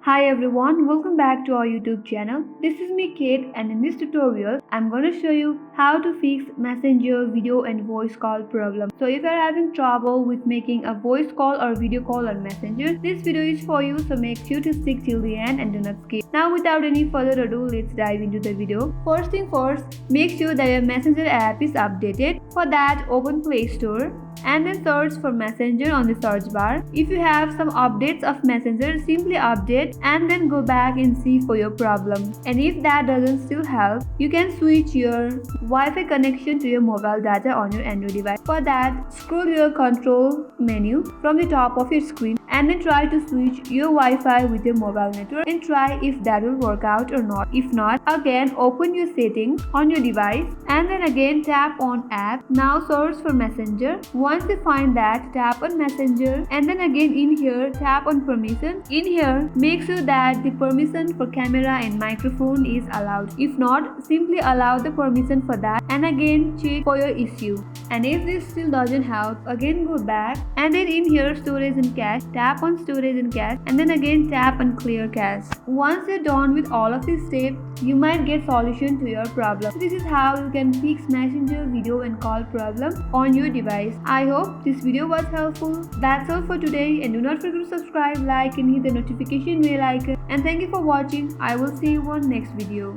Hi everyone, welcome back to our YouTube channel. This is me Kate, and in this tutorial I'm going to show you how to fix Messenger video and voice call problem. So if you are having trouble with making a voice call or video call on Messenger, this video is for you, so make sure to stick till the end and do not skip. Now without any further ado, let's dive into the video. First thing first, make sure that your Messenger app is updated. For that, open Play Store and then search for Messenger on the search bar. If you have some updates of Messenger, simply update and then go back and see for your problem. And if that doesn't still help, you can switch your Wi-Fi connection to your mobile data on your Android device. For that, scroll your control menu from the top of your screen and then try to switch your Wi-Fi with your mobile network and try if that will work out or not. If not, again open your settings on your device and then again tap on app. Now search for Messenger. Once you find that, tap on Messenger and then again in here tap on permission. In here, make sure that the permission for camera and microphone is allowed. If not, simply allow the permission for that and again check for your issue. And if this still doesn't help, again go back and then in here storage and cache, tap on storage and cache and then again tap on clear cache. Once you're done with all of these steps, you might get solution to your problem. So this is how you can fix Messenger video and call problem on your device. I hope this video was helpful. That's all for today, and do not forget to subscribe, like and hit the notification bell icon. And thank you for watching. I will see you on next video.